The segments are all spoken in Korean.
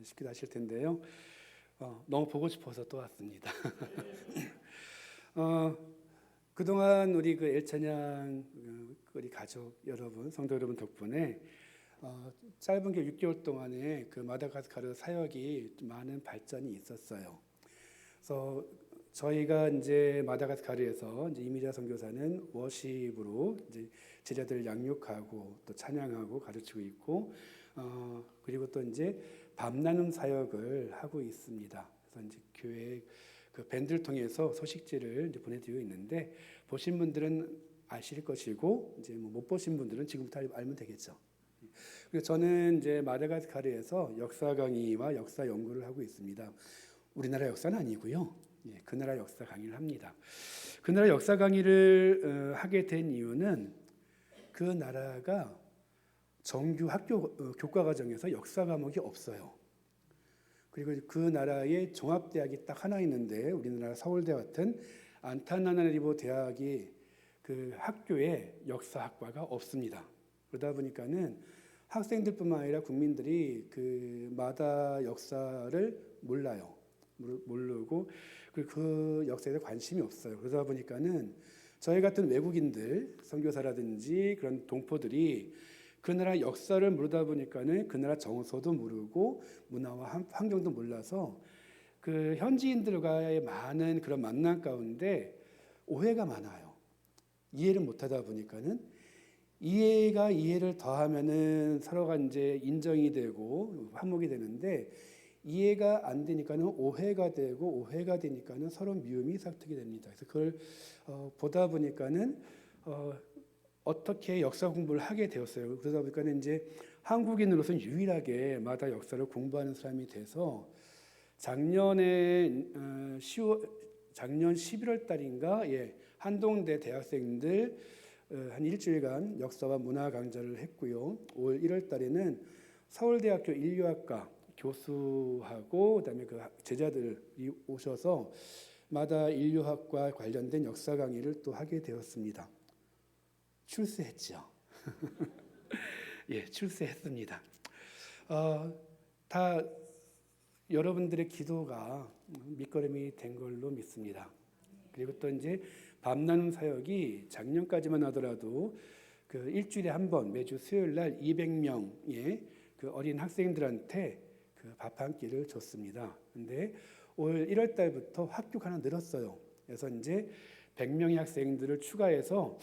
싶기도 하실 텐데요. 너무 보고 싶어서 또 왔습니다. 그동안 우리 그 엘찬양 우리 가족 여러분, 성도 여러분 덕분에 짧은 게 6개월 동안에 그 마다가스카르 사역이 많은 발전이 있었어요. 그래서 저희가 이제 마다가스카르에서 이제 이미자 선교사는 워십으로 이제 제자들을 양육하고 또 찬양하고 가르치고 있고, 그리고 또 이제 밤 나눔 사역을 하고 있습니다. 그래서 이제 교회 그 밴드를 통해서 소식지를 이제 보내드리고 있는데, 보신 분들은 아실 것이고 이제 못 보신 분들은 지금부터 알면 되겠죠. 그래서 저는 이제 마다가스카르에서 역사 강의와 역사 연구를 하고 있습니다. 우리나라 역사는 아니고요. 그 나라 역사 강의를 합니다. 그 나라 역사 강의를 하게 된 이유는 그 나라가 정규 학교 교과 과정에서 역사 과목이 없어요. 그리고 그 나라에 종합대학이 딱 하나 있는데 우리나라 서울대 같은 안타나나리보 대학이 그 학교에 역사학과가 없습니다. 그러다 보니까는 학생들뿐만 아니라 국민들이 그 마다 역사를 몰라요. 모르고 그 역사에 관심이 없어요. 그러다 보니까는 저희 같은 외국인들, 선교사라든지 그런 동포들이 그 나라 역사를 모르다 보니까는 그 나라 정서도 모르고 문화와 환경도 몰라서 그 현지인들과의 많은 그런 만남 가운데 오해가 많아요. 이해를 못하다 보니까는 이해가 이해를 더하면은 서로가 이제 인정이 되고 화목이 되는데, 이해가 안 되니까는 오해가 되고 오해가 되니까는 서로 미움이 싹트게 됩니다. 그래서 그걸 보다 보니까는 어떻게 역사 공부를 하게 되었어요. 그러다 보니까 이제 한국인으로서는 유일하게 마다 역사를 공부하는 사람이 돼서 작년 11월 달인가 한동대 대학생들 한 일주일간 역사와 문화 강좌를 했고요. 올 1월 달에는 서울대학교 인류학과 교수하고 그다음에 그 제자들이 오셔서 마다 인류학과 관련된 역사 강의를 또 하게 되었습니다. 출세했죠. 출세했습니다. 다 여러분들의 기도가 밑거름이 된 걸로 믿습니다. 그리고 또 이제 밤 나눔 사역이 작년까지만 하더라도 그 일주일에 한 번 매주 수요일 날 200명의 그 어린 학생들한테 그 밥 한 끼를 줬습니다. 근데 올 1월 달부터 학교가 하나 늘었어요. 그래서 이제 100명의 학생들을 추가해서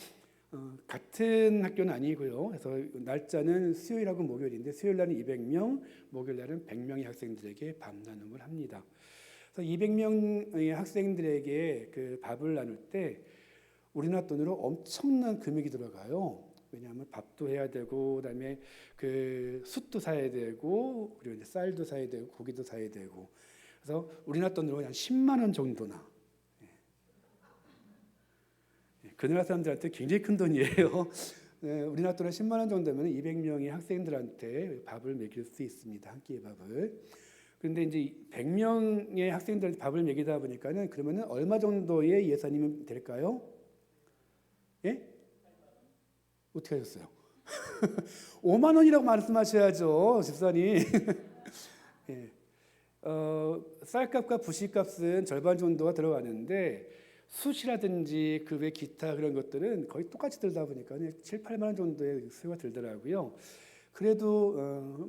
같은 학교는 아니고요. 그래서 날짜는 수요일하고 목요일인데 수요일 날은 200명, 목요일 날은 100명의 학생들에게 밥 나눔을 합니다. 그래서 200명의 학생들에게 그 밥을 나눌 때 우리나라 돈으로 엄청난 금액이 들어가요. 왜냐하면 밥도 해야 되고, 그다음에 그 숯도 사야 되고, 그리고 이제 쌀도 사야 되고, 고기도 사야 되고. 그래서 우리나라 돈으로 한 10만 원 정도나. 그 나라 사람들한테 굉장히 큰 돈이에요. 우리나라 돈으로 10만 원 정도면 200명의 학생들한테 밥을 먹일 수 있습니다. 한 끼의 밥을. 그런데 이제 100명의 학생들한테 밥을 먹이다 보니까는 그러면은 얼마 정도의 예산이면 될까요? 예? 어떻게 하셨어요? 5만 원이라고 말씀하셔야죠, 집사님. 쌀값과 부식값은 절반 정도가 들어가는데 숯이라든지 그 외 기타 그런 것들은 거의 똑같이 들다 보니까 7, 8만 원 정도의 수요가 들더라고요. 그래도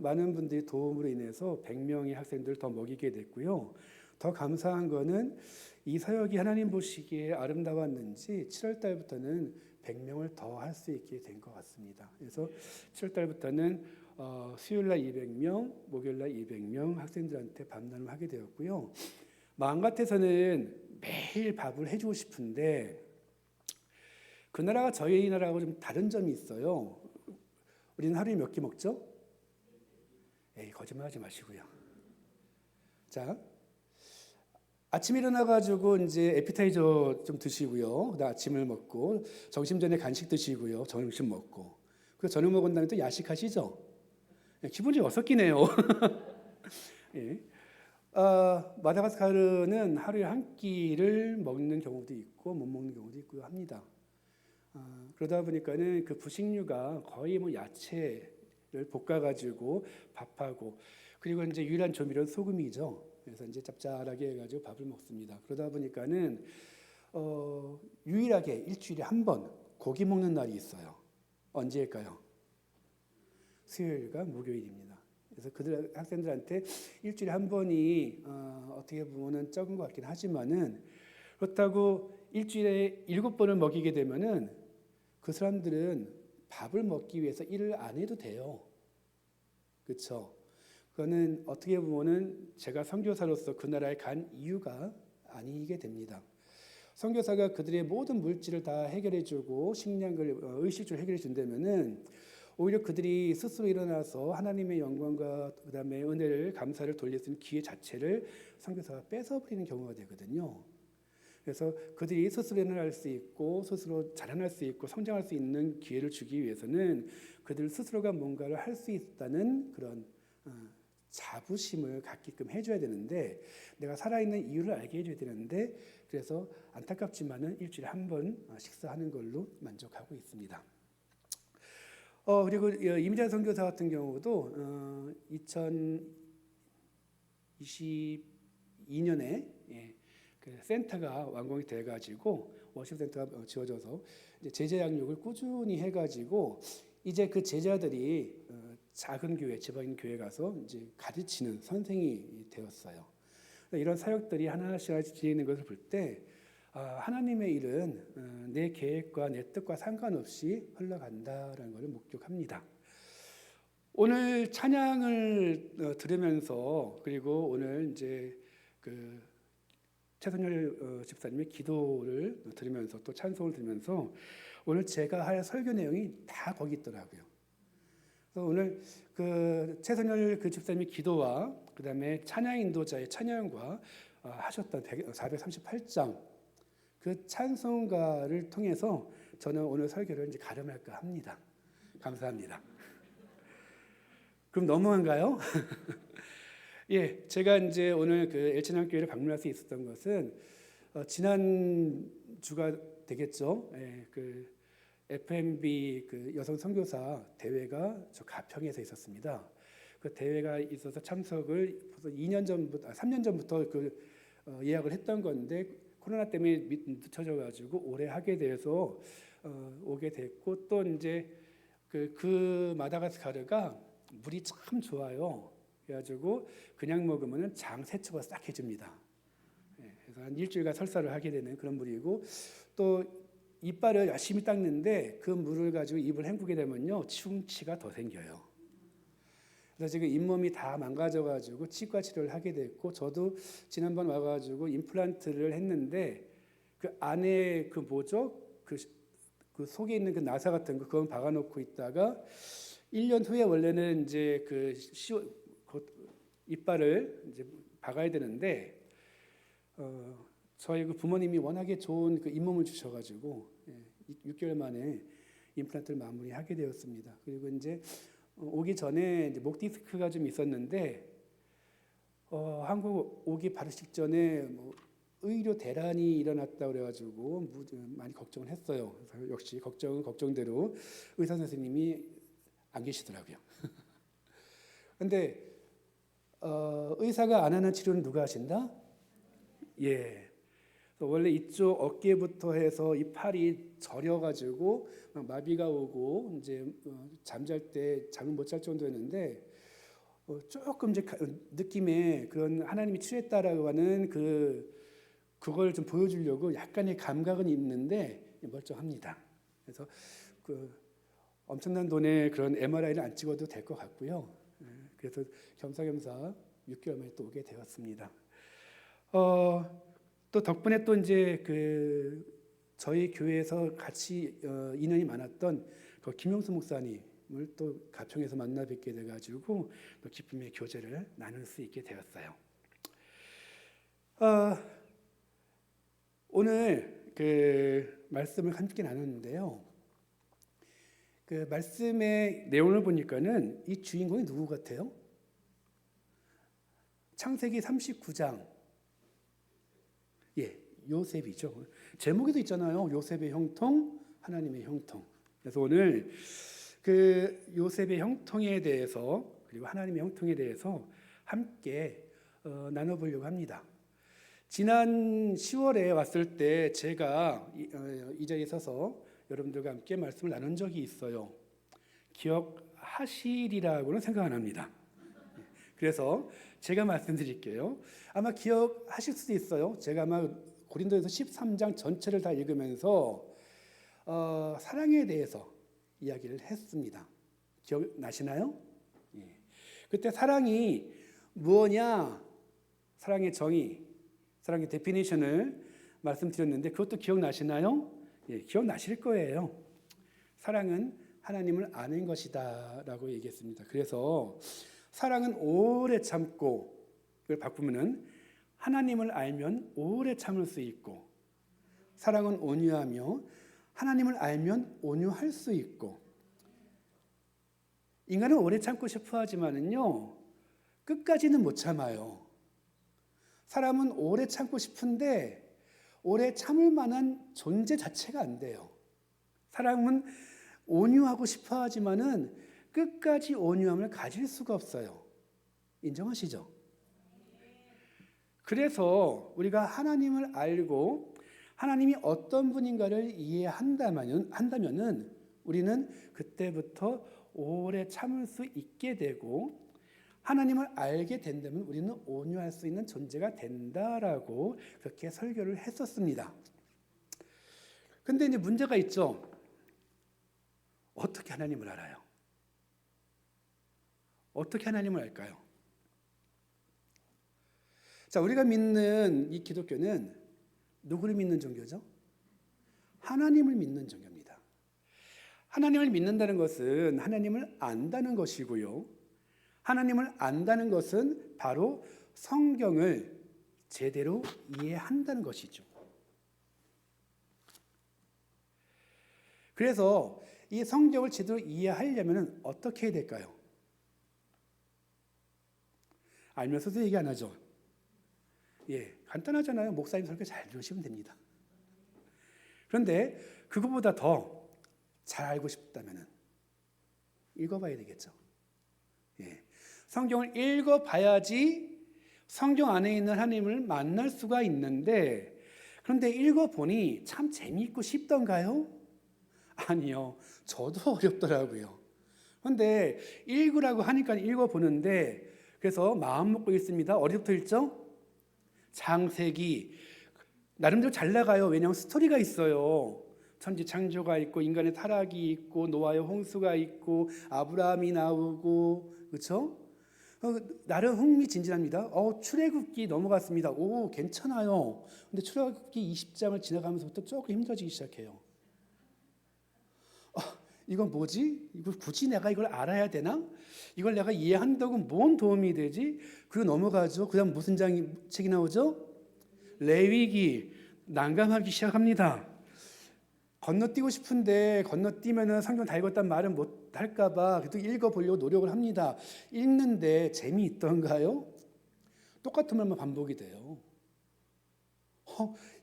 많은 분들이 도움으로 인해서 100명의 학생들을 더 먹이게 됐고요. 더 감사한 거는 이 사역이 하나님 보시기에 아름다웠는지 7월 달부터는 100명을 더 할 수 있게 된 것 같습니다. 그래서 7월 달부터는 수요일 날 200명, 목요일 날 200명 학생들한테 밥 나눔을 하게 되었고요. 마음 같아서는 매일 밥을 해주고 싶은데 그 나라가 저희 나라하고 좀 다른 점이 있어요. 우리는 하루에 몇 끼 먹죠? 거짓말하지 마시고요. 자, 아침에 일어나가지고 이제 에피타이저 좀 드시고요. 그다음 아침을 먹고 점심 전에 간식 드시고요. 점심 먹고 그리고 저녁 먹은 다음에 또 야식하시죠. 기분이 어석기네요. 마다가스카르는 하루에 한 끼를 먹는 경우도 있고 못 먹는 경우도 있고 합니다. 그러다 보니까는 그 부식류가 거의 뭐 야채를 볶아가지고 밥하고 그리고 이제 유일한 조미료는 소금이죠. 그래서 이제 짭짤하게 해가지고 밥을 먹습니다. 그러다 보니까는 유일하게 일주일에 한 번 고기 먹는 날이 있어요. 언제일까요? 수요일과 목요일입니다. 그래서 그들 학생들한테 일주일에 한 번이 어떻게 보면은 적은 것 같긴 하지만은 그렇다고 일주일에 7번을 먹이게 되면은 그 사람들은 밥을 먹기 위해서 일을 안 해도 돼요. 그렇죠? 그거는 어떻게 보면은 제가 선교사로서 그 나라에 간 이유가 아니게 됩니다. 선교사가 그들의 모든 물질을 다 해결해주고 식량을 의식주를 해결해준다면은 오히려 그들이 스스로 일어나서 하나님의 영광과 그다음에 은혜를 감사를 돌릴 수 있는 기회 자체를 선교사가 뺏어버리는 경우가 되거든요. 그래서 그들이 스스로 일어날 수 있고 스스로 자라날 수 있고 성장할 수 있는 기회를 주기 위해서는 그들 스스로가 뭔가를 할 수 있다는 그런 자부심을 갖게끔 해줘야 되는데 내가 살아있는 이유를 알게 해줘야 되는데 그래서 안타깝지만은 일주일에 한 번 식사하는 걸로 만족하고 있습니다. 그리고 이민자 선교사 같은 경우도 2022년에 그 센터가 완공이 돼가지고 워십 센터가 지어져서 이제 제자 양육을 꾸준히 해가지고 이제 그 제자들이 작은 교회, 지방인 교회 가서 이제 가르치는 선생이 되었어요. 이런 사역들이 하나씩 진행되는 것을 볼 때 하나님의 일은 내 계획과 내 뜻과 상관없이 흘러간다라는 것을 목격합니다. 오늘 찬양을 들으면서 그리고 오늘 이제 그 최선열 집사님의 기도를 들으면서 또 찬송을 들으면서 오늘 제가 할 설교 내용이 다 거기 있더라고요. 그래서 오늘 그 최선열 그 집사님의 기도와 그다음에 찬양 인도자의 찬양과 하셨던 438장 그 찬송가를 통해서 저는 오늘 설교를 이제 가름할까 합니다. 감사합니다. 그럼 너무한가요? 예, 제가 이제 오늘 그 엘천양 교회를 방문할 수 있었던 것은 지난 주가 되겠죠. 예, 그 FMB 그 여성 선교사 대회가 저 가평에서 있었습니다. 그 대회가 있어서 참석을 벌써 3년 전부터 그 예약을 했던 건데 코로나 때문에 늦춰져 가지고 올해 하게 돼서 오게 됐고 또 이제 그 마다가스카르가 물이 참 좋아요. 그래가지고 그냥 먹으면은 장 세척을 싹 해줍니다. 그래서 한 일주일간 설사를 하게 되는 그런 물이고 또 이빨을 열심히 닦는데 그 물을 가지고 입을 헹구게 되면요 충치가 더 생겨요. 그래서 지금 잇몸이 다 망가져가지고 치과 치료를 하게 됐고 저도 지난번 와가지고 임플란트를 했는데 그 안에 그 뭐죠? 그 속에 있는 그 나사 같은 거 그건 박아놓고 있다가 1년 후에 원래는 이제 그 이빨을 이제 박아야 되는데 저희 그 부모님이 워낙에 좋은 그 잇몸을 주셔가지고 6개월 만에 임플란트를 마무리하게 되었습니다. 그리고 이제 오기 전에 이제 목 디스크가 좀 있었는데 한국 오기 바로 직전에 뭐 의료 대란이 일어났다 그래가지고 많이 걱정을 했어요. 그래서 역시 걱정은 걱정대로 의사 선생님이 안 계시더라고요. 그런데 의사가 안 하는 치료는 누가 하신다? 예. 원래 이쪽 어깨부터 해서 이 팔이 저려가지고 막 마비가 오고 이제 잠잘 때 잠을 못 잘 정도였는데 조금 이제 느낌에 그런 하나님이 치료했다라고 하는 그걸 좀 보여주려고 약간의 감각은 있는데 멀쩡합니다. 그래서 그 엄청난 돈의 그런 MRI를 안 찍어도 될 것 같고요. 그래서 겸사겸사 6개월 만에 또 오게 되었습니다. 또 덕분에 또 이제 저희 교회에서 같이 인연이 많았던 그 김용수 목사님을 또 가평에서 만나 뵙게 돼가지고 또 기쁨의 교제를 나눌 수 있게 되었어요. 오늘 그 말씀을 함께 나눴는데요. 그 말씀의 내용을 보니까는 이 주인공이 누구 같아요? 창세기 39장. 예, 요셉이죠. 제목에도 있잖아요. 요셉의 형통, 하나님의 형통. 그래서 오늘 그 요셉의 형통에 대해서 그리고 하나님의 형통에 대해서 함께 나눠보려고 합니다. 지난 10월에 왔을 때 제가 이 자리에 서서 여러분들과 함께 말씀을 나눈 적이 있어요. 기억하시리라고는 생각 안 합니다. 그래서 제가 말씀드릴게요. 아마 기억하실 수도 있어요. 제가 아마 고린도전서 13장 전체를 다 읽으면서 사랑에 대해서 이야기를 했습니다. 기억나시나요? 예. 그때 사랑이 무엇냐? 사랑의 정의, 사랑의 데피니션을 말씀드렸는데 그것도 기억나시나요? 예, 기억나실 거예요. 사랑은 하나님을 아는 것이다 라고 얘기했습니다. 그래서 사랑은 오래 참고, 이걸 바꾸면은 하나님을 알면 오래 참을 수 있고, 사랑은 온유하며 하나님을 알면 온유할 수 있고, 인간은 오래 참고 싶어 하지만은요 끝까지는 못 참아요. 사람은 오래 참고 싶은데 오래 참을 만한 존재 자체가 안 돼요. 사람은 온유하고 싶어 하지만은 끝까지 온유함을 가질 수가 없어요. 인정하시죠? 그래서 우리가 하나님을 알고 하나님이 어떤 분인가를 이해한다면은 우리는 그때부터 오래 참을 수 있게 되고, 하나님을 알게 된다면 우리는 온유할 수 있는 존재가 된다라고 그렇게 설교를 했었습니다. 근데 이제 문제가 있죠. 어떻게 하나님을 알아요? 어떻게 하나님을 알까요? 자, 우리가 믿는 이 기독교는 누구를 믿는 종교죠? 하나님을 믿는 종교입니다. 하나님을 믿는다는 것은 하나님을 안다는 것이고요. 하나님을 안다는 것은 바로 성경을 제대로 이해한다는 것이죠. 그래서 이 성경을 제대로 이해하려면 어떻게 해야 될까요? 알면서도 얘기 안 하죠. 예, 간단하잖아요. 목사님 설교 잘 들으시면 됩니다. 그런데 그것보다 더 잘 알고 싶다면 읽어봐야 되겠죠. 예, 성경을 읽어봐야지 성경 안에 있는 하나님을 만날 수가 있는데, 그런데 읽어보니 참 재미있고 쉽던가요? 아니요, 저도 어렵더라고요. 그런데 읽으라고 하니까 읽어보는데, 그래서 마음 먹고 있습니다. 어디부터 읽죠? 창세기. 나름대로 잘 나가요. 왜냐하면 스토리가 있어요. 천지 창조가 있고 인간의 타락이 있고 노아의 홍수가 있고 아브라함이 나오고, 그렇죠? 나름 흥미진진합니다. 출애굽기 넘어갔습니다. 오, 괜찮아요. 근데 출애굽기 20장을 지나가면서부터 조금 힘들어지기 시작해요. 이건 뭐지? 이거 굳이 내가 이걸 알아야 되나? 이걸 내가 이해한다고 뭔 도움이 되지? 그리고 넘어가죠. 그 다음 무슨 책이 나오죠? 레위기. 난감하기 시작합니다. 건너뛰고 싶은데 건너뛰면은 성경 다 읽었단 말은 못 할까봐 그래도 읽어보려고 노력을 합니다. 읽는데 재미있던가요? 똑같은 말만 반복이 돼요.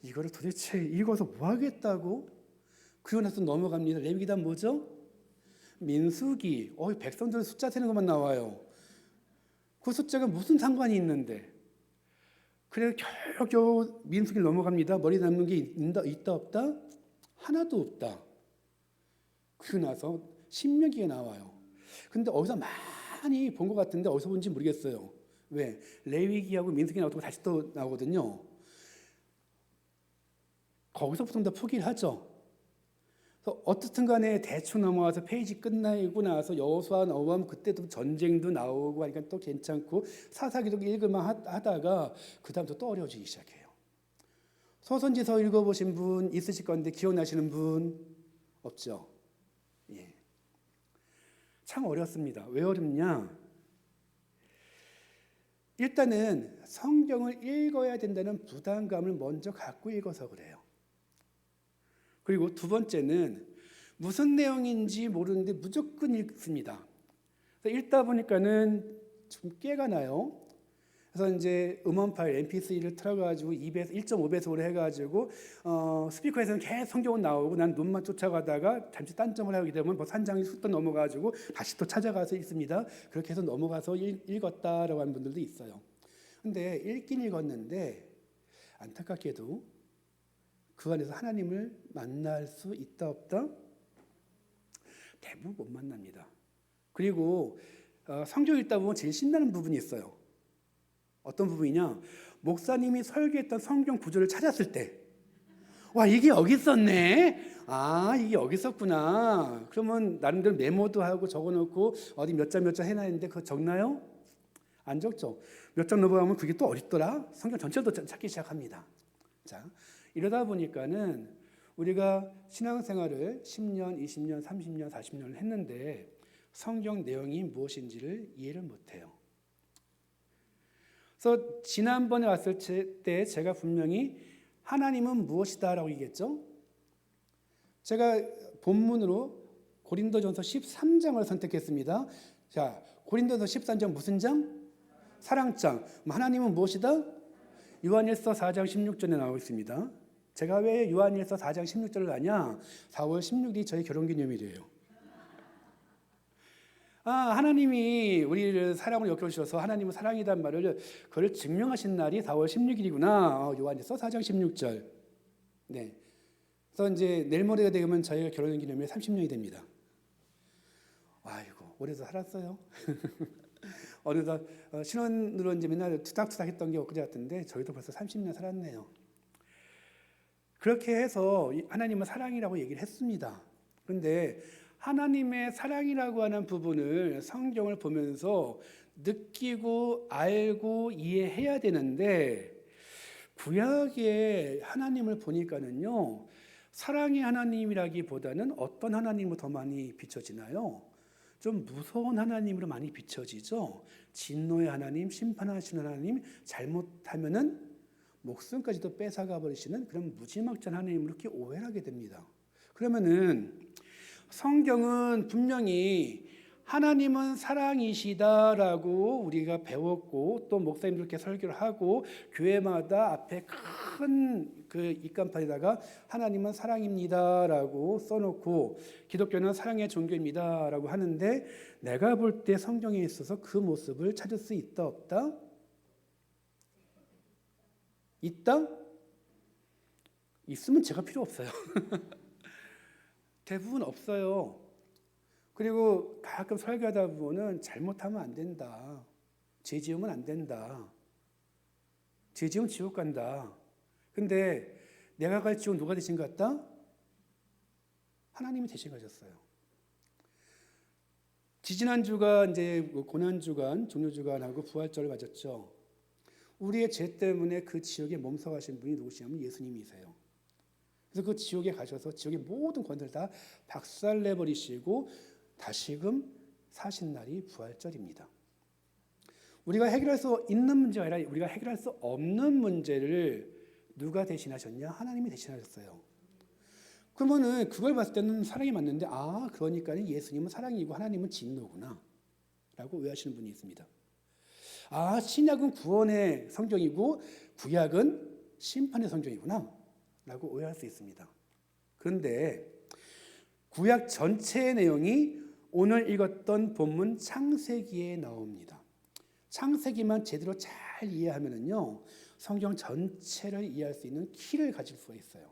이거를 도대체 읽어서 뭐 하겠다고? 그러고 나서 넘어갑니다. 레위기 다음 뭐죠? 민수기. 백성들 숫자 세는 것만 나와요. 그 숫자가 무슨 상관이 있는데? 그래서 겨우겨우 민수기를 넘어갑니다. 머리 남는 게 있다 없다? 하나도 없다. 그러고 나서 신명기가 나와요. 근데 어디서 많이 본 것 같은데 어디서 본지 모르겠어요. 왜? 레위기하고 민수기 나오고 다시 또 나오거든요. 거기서부터 다 포기를 하죠. 그래서 어떻든 간에 대충 넘어와서 페이지 끝나고 나서 여호수아 넘어가면 그때도 전쟁도 나오고 하니까 또 괜찮고, 사사기도 읽을만 하다가 그 다음부터 또 어려워지기 시작해요. 소선지서 읽어보신 분 있으실 건데 기억나시는 분 없죠? 예. 참 어렵습니다. 왜 어렵냐? 일단은 성경을 읽어야 된다는 부담감을 먼저 갖고 읽어서 그래요. 그리고 두 번째는 무슨 내용인지 모르는데 무조건 읽습니다. 읽다 보니까는 좀 깨가 나요. 그래서 이제 음원 파일 MP3를 틀어가지고 1.5배속으로 해가지고 스피커에서는 계속 성경은 나오고 난 눈만 쫓아가다가 잠시 딴점을 하게 되면 뭐 한 장이 쑥 넘어가지고 다시 또 찾아가서 읽습니다. 그렇게 해서 넘어가서 읽었다라고 하는 분들도 있어요. 근데 읽긴 읽었는데 안타깝게도 그 안에서 하나님을 만날 수 있다 없다? 대부분 못 만납니다. 그리고 성경 읽다 보면 제일 신나는 부분이 있어요. 어떤 부분이냐? 목사님이 설교했던 성경 구절을 찾았을 때, 와, 이게 여기 있었네. 아, 이게 여기 있었구나. 그러면 나름대로 메모도 하고 적어놓고 어디 몇 장 해놨는데 그거 적나요? 안 적죠. 몇 장 넘어가면 그게 또 어딨더라? 성경 전체도 찾기 시작합니다. 자, 이러다 보니까는 우리가 신앙생활을 10년, 20년, 30년, 40년을 했는데 성경 내용이 무엇인지를 이해를 못해요. 그래서 지난번에 왔을 때 제가 분명히 하나님은 무엇이다라고 얘기했죠. 제가 본문으로 고린도전서 13장을 선택했습니다. 자, 고린도전서 13장 무슨 장? 사랑장. 하나님은 무엇이다? 요한일서 4장 16절에 나오고 있습니다. 제가 왜 요한일서 4장 16절을 하냐? 4월 16일이 저희 결혼기념일이에요. 하나님이 우리를 사랑으로 여겨주셔서 하나님은 사랑이란 말을 그걸 증명하신 날이 4월 16일이구나. 요한일서 4장 16절. 네. 그래서 이제 내일 모레가 되면 저희가 결혼기념일 30년이 됩니다. 아이고, 오래도 살았어요. 어느덧 신혼으로 이제 맨날 투닥투닥 했던 게 엊그제 같은데 저희도 벌써 30년 살았네요. 그렇게 해서 하나님은 사랑이라고 얘기를 했습니다. 그런데 하나님의 사랑이라고 하는 부분을 성경을 보면서 느끼고 알고 이해해야 되는데 구약의 하나님을 보니까는요, 사랑의 하나님이라기보다는 어떤 하나님으로 더 많이 비춰지나요? 좀 무서운 하나님으로 많이 비춰지죠. 진노의 하나님, 심판하시는 하나님, 잘못하면은 목숨까지도 뺏어가 버리시는 그런 무지막지한 하나님으로 이렇게 오해를 하게 됩니다. 그러면은 성경은 분명히 하나님은 사랑이시다라고 우리가 배웠고 또 목사님들께 설교를 하고 교회마다 앞에 큰 그 입간판에다가 하나님은 사랑입니다라고 써놓고 기독교는 사랑의 종교입니다라고 하는데 내가 볼 때 성경에 있어서 그 모습을 찾을 수 있다 없다? 있다? 있으면 제가 필요 없어요. 대부분 없어요. 그리고 가끔 설교하다 보면은 잘못하면 안 된다. 죄 지으면 안 된다. 죄 지으면 지옥 간다. 근데 내가 갈 지옥 누가 대신 갔다? 하나님이 대신 가셨어요. 지지난주가 이제 고난주간, 종료주간하고 부활절을 맞았죠. 우리의 죄 때문에 그 지옥에 몸서가신 분이 누구시냐면 예수님이세요. 그래서 그 지옥에 가셔서 지옥의 모든 권세를 다 박살내버리시고 다시금 사신 날이 부활절입니다. 우리가 해결할 수 있는 문제가 아니라 우리가 해결할 수 없는 문제를 누가 대신하셨냐? 하나님이 대신하셨어요. 그러면은 그걸 봤을 때는 사랑이 맞는데 그러니까 예수님은 사랑이고 하나님은 진노구나 라고 오해하시는 분이 있습니다. 신약은 구원의 성경이고 구약은 심판의 성경이구나 라고 오해할 수 있습니다. 그런데 구약 전체의 내용이 오늘 읽었던 본문 창세기에 나옵니다. 창세기만 제대로 잘 이해하면은요, 성경 전체를 이해할 수 있는 키를 가질 수가 있어요.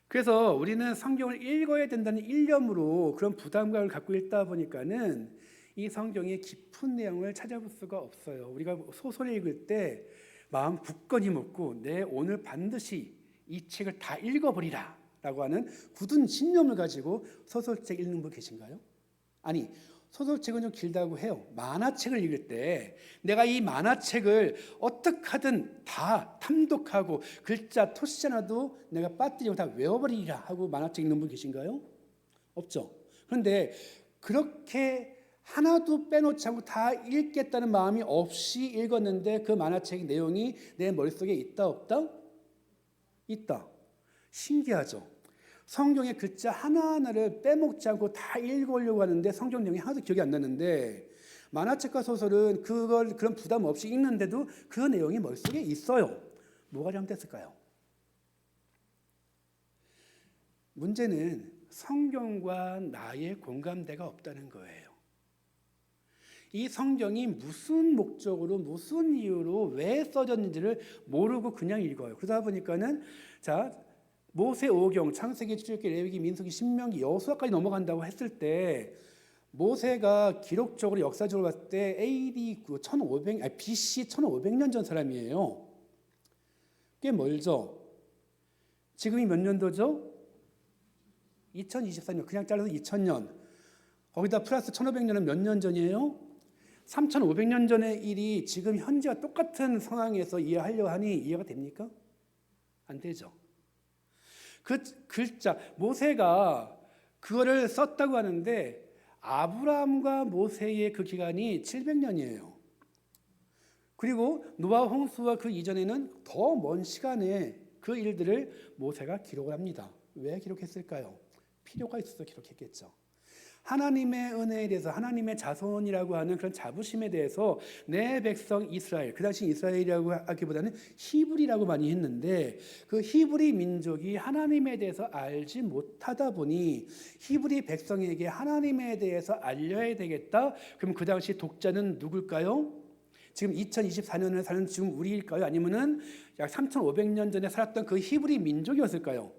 그래서 우리는 성경을 읽어야 된다는 일념으로 그런 부담감을 갖고 읽다 보니까는 이 성경의 깊은 내용을 찾아볼 수가 없어요. 우리가 소설을 읽을 때 마음 굳건히 먹고 내 오늘 반드시 이 책을 다 읽어버리라 라고 하는 굳은 신념을 가지고 소설책 읽는 분 계신가요? 아니, 소설책은 좀 길다고 해요. 만화책을 읽을 때 내가 이 만화책을 어떻게 하든 다 탐독하고 글자 토시 하나도 내가 빠뜨리고 다 외워버리라 하고 만화책 읽는 분 계신가요? 없죠. 그런데 그렇게 하나도 빼놓지 않고 다 읽겠다는 마음이 없이 읽었는데 그 만화책 내용이 내 머릿속에 있다 없다? 있다. 신기하죠. 성경의 글자 하나하나를 빼먹지 않고 다 읽으려고 하는데 성경 내용이 하나도 기억이 안 나는데 만화책과 소설은 그런 부담 없이 읽는데도 그 내용이 머릿속에 있어요. 뭐가 잘못됐을까요? 문제는 성경과 나의 공감대가 없다는 거예요. 이 성경이 무슨 목적으로 무슨 이유로 왜 써졌는지를 모르고 그냥 읽어요. 그러다 보니까는 자 모세 오경, 창세기, 출애굽기, 레위기, 민수기, 신명기, 여호수아까지 넘어간다고 했을 때 모세가 기록적으로 역사적으로 봤을 때 AD 1500 BC 1500년 전 사람이에요. 꽤 멀죠. 지금이 몇 년도죠? 2024년. 그냥 잘라서 2000년. 거기다 플러스 1500년은 몇 년 전이에요? 3500년 전의 일이 지금 현재와 똑같은 상황에서 이해하려 하니 이해가 됩니까? 안 되죠. 그 글자 모세가 그거를 썼다고 하는데 아브라함과 모세의 그 기간이 700년이에요. 그리고 노아 홍수와 그 이전에는 더 먼 시간에 그 일들을 모세가 기록을 합니다. 왜 기록했을까요? 필요가 있어서 기록했겠죠. 하나님의 은혜에 대해서 하나님의 자손이라고 하는 그런 자부심에 대해서 내 백성 이스라엘, 그 당시 이스라엘이라고 하기보다는 히브리라고 많이 했는데 그 히브리 민족이 하나님에 대해서 알지 못하다 보니 히브리 백성에게 하나님에 대해서 알려야 되겠다. 그럼 그 당시 독자는 누굴까요? 지금 2024년을 사는 지금 우리일까요? 아니면은 약 3,500년 전에 살았던 그 히브리 민족이었을까요?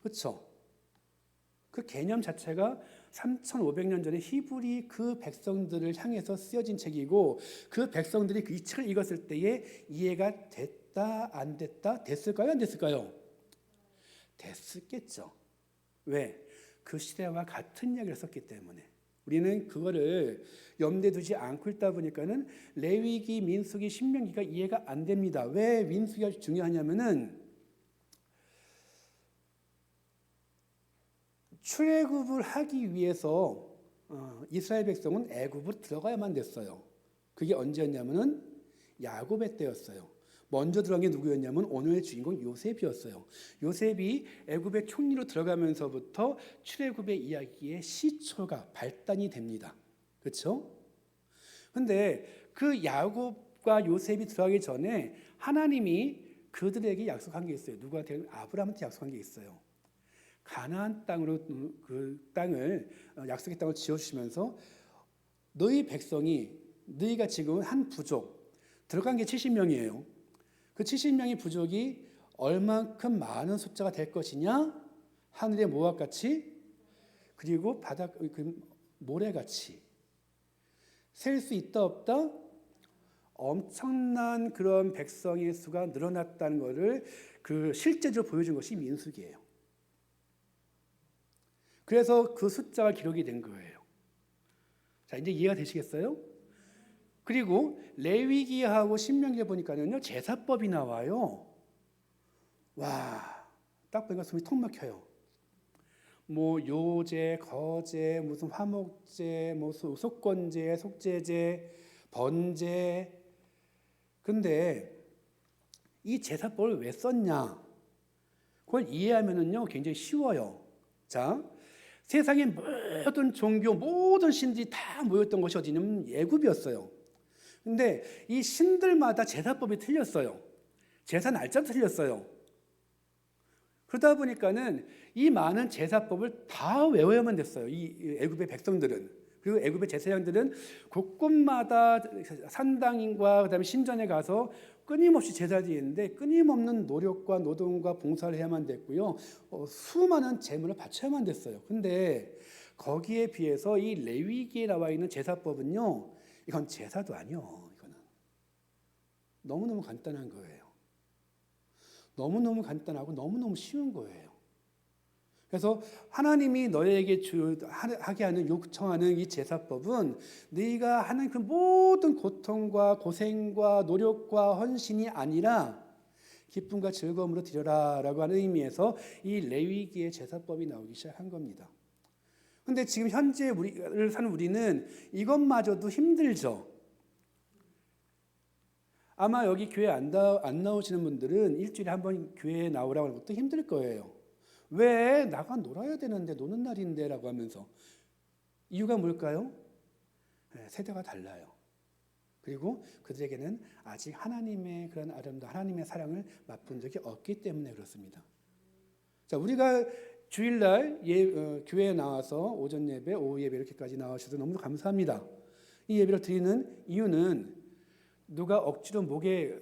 그렇죠. 그 개념 자체가 3,500년 전에 히브리 그 백성들을 향해서 쓰여진 책이고 그 백성들이 이 책을 읽었을 때에 이해가 됐다 안 됐다 됐을까요 안 됐을까요? 됐겠죠. 왜? 그 시대와 같은 이야기를 썼기 때문에. 우리는 그거를 염두에 두지 않고 있다 보니까는 레위기, 민수기, 신명기가 이해가 안 됩니다. 왜 민수기가 중요하냐면은 출애굽을 하기 위해서 이스라엘 백성은 애굽으로 들어가야만 됐어요. 그게 언제였냐면은 야곱의 때였어요. 먼저 들어간 게 누구였냐면 오늘의 주인공 요셉이었어요. 요셉이 애굽의 총리로 들어가면서부터 출애굽의 이야기의 시초가 발단이 됩니다. 그렇죠? 근데 그 야곱과 요셉이 들어가기 전에 하나님이 그들에게 약속한 게 있어요. 누구한테? 아브라함한테 약속한 게 있어요. 가나안 땅으로 그 땅을 약속의 땅을 지어주시면서 너희 백성이 너희가 지금 한 부족 들어간 게 70명이에요. 그 70명의 부족이 얼만큼 많은 숫자가 될 것이냐? 하늘의 모압같이 그리고 바다 그 모래같이 셀 수 있다 없다? 엄청난 그런 백성의 수가 늘어났다는 것을 그 실제적으로 보여준 것이 민수기예요. 그래서 그 숫자가 기록이 된 거예요. 자, 이제 이해가 되시겠어요? 그리고 레위기하고 신명기에 보니까요 제사법이 나와요. 와, 딱 보니까 숨이 턱 막혀요. 뭐 요제, 거제, 무슨 화목제, 뭐 속건제, 속제제, 번제. 근데 이 제사법을 왜 썼냐? 그걸 이해하면은요 굉장히 쉬워요. 자, 세상의 모든 종교, 모든 신들이 다 모였던 것이 어디냐면 애굽이었어요. 근데 이 신들마다 제사법이 틀렸어요. 제사 날짜도 틀렸어요. 그러다 보니까는 이 많은 제사법을 다 외워야만 됐어요. 이 애굽의 백성들은. 그리고 애굽의 제사장들은 곳곳마다 산당인과 그다음에 신전에 가서 끊임없이 제사를 드리는데 끊임없는 노력과 노동과 봉사를 해야만 됐고요. 수많은 제물을 바쳐야만 됐어요. 근데 거기에 비해서 이 레위기에 나와 있는 제사법은요. 이건 제사도 아니요. 이거는 너무너무 간단한 거예요. 너무너무 간단하고 너무너무 쉬운 거예요. 그래서 하나님이 너에게 하게 하는 요청하는 이 제사법은 네가 하는 그 모든 고통과 고생과 노력과 헌신이 아니라 기쁨과 즐거움으로 드려라라고 하는 의미에서 이 레위기의 제사법이 나오기 시작한 겁니다. 그런데 지금 현재 우리를 사는 우리는 이것마저도 힘들죠. 아마 여기 교회 안 나오시는 분들은 일주일에 한 번 교회에 나오라고 하는 것도 힘들 거예요. 왜? 나가 놀아야 되는데 노는 날인데 라고 하면서. 이유가 뭘까요? 세대가 달라요. 그리고 그들에게는 아직 하나님의 그런 아름다운 하나님의 사랑을 맛본 적이 없기 때문에 그렇습니다. 자, 우리가 주일날 교회에 나와서 오전 예배, 오후 예배 이렇게까지 나와주셔서 너무 감사합니다. 이 예배를 드리는 이유는 누가 억지로 목에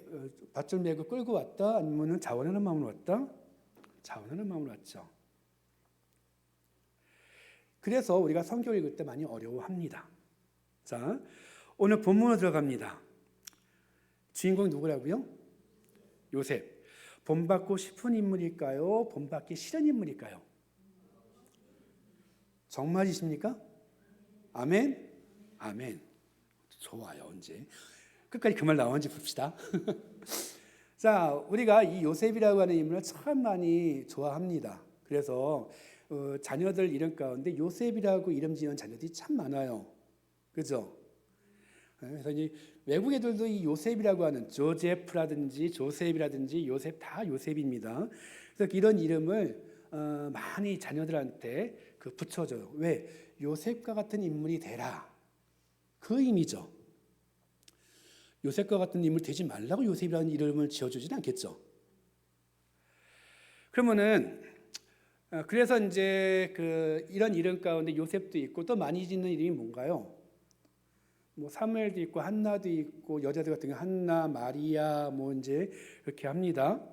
밧줄 메고 끌고 왔다, 아니면 자원하는 마음으로 왔다? 자원하는 마음으로 왔죠. 그래서 우리가 성경을 읽을 때 많이 어려워합니다. 자, 오늘 본문으로 들어갑니다. 주인공이 누구라고요? 요셉. 본받고 싶은 인물일까요? 본받기 싫은 인물일까요? 정말이십니까? 아멘? 아멘. 좋아요. 언제? 끝까지 그 말 나오는지 봅시다. 자, 우리가 이 요셉이라고 하는 인물을 참 많이 좋아합니다. 그래서 자녀들 이름 가운데 요셉이라고 이름 지은 자녀들이 참 많아요. 그죠? 그래서 이제 외국 애들도 이 요셉이라고 하는 조제프라든지 조셉이라든지 요셉 다 요셉입니다. 그래서 이런 이름을 많이 자녀들한테 붙여줘요. 왜? 요셉과 같은 인물이 되라. 그 의미죠. 요셉과 같은 인물 되지 말라고 요셉이라는 이름을 지어주지는 않겠죠. 그러면은 그래서 이제 이런 이름 가운데 요셉도 있고 또 많이 짓는 이름이 뭔가요? 뭐 사무엘도 있고 한나도 있고 여자들 같은 경우 한나, 마리아 뭐 이제 이렇게 합니다.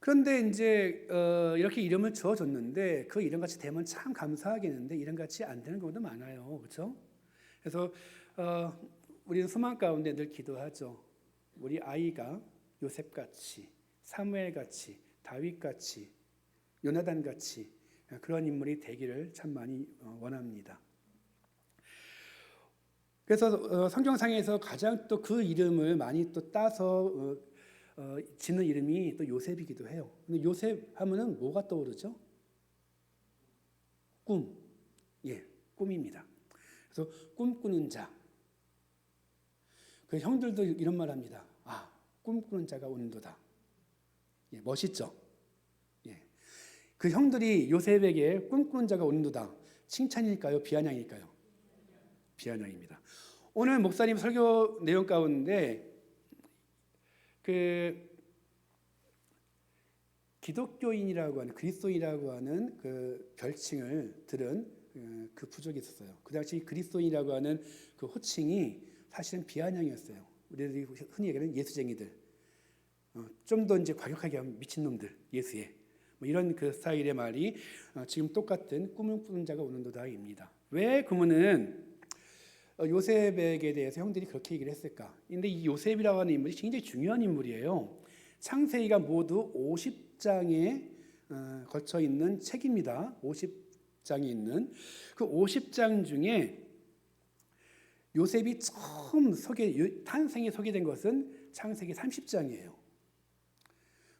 그런데 이제 이렇게 이름을 지어줬는데 그 이름같이 되면 참 감사하겠는데 이름같이 안 되는 경우도 많아요. 그렇죠? 그래서 우리는 소망 가운데 늘 기도하죠. 우리 아이가 요셉같이, 사무엘같이, 다윗같이, 요나단같이 그런 인물이 되기를 참 많이 원합니다. 그래서 성경상에서 가장 또 그 이름을 많이 또 따서 짓는 이름이 또 요셉이기도 해요. 근데 요셉 하면은 뭐가 떠오르죠? 꿈. 예, 꿈입니다. 그래서 꿈꾸는 자. 그 형들도 이런 말 합니다. 아, 꿈꾸는 자가 온도다. 예, 멋있죠? 예. 그 형들이 요셉에게 꿈꾸는 자가 온도다. 칭찬일까요? 비아냥일까요? 비아냥입니다. 오늘 목사님 설교 내용 가운데 기독교인이라고 하는 그리스도인이라고 하는 그 별칭을 들은 그 부족이 있었어요. 그 당시 그리스도인이라고 하는 그 호칭이 사실은 비아냥이었어요. 우리들이 흔히 얘기하는 예수쟁이들, 좀 더 이제 과격하게 하면 미친놈들, 예수에 뭐 이런 그 스타일의 말이 지금 똑같은 꿈을 꾸는 자가 오는도다입니다. 왜 그러면은 요셉에게 대해서 형들이 그렇게 얘기를 했을까? 근데 이 요셉이라고 하는 인물이 굉장히 중요한 인물이에요. 창세기가 모두 50장에 걸쳐 있는 책입니다. 50장이 있는 그 50장 중에 요셉이 처음 탄생이 소개된 것은 창세기 30장이에요.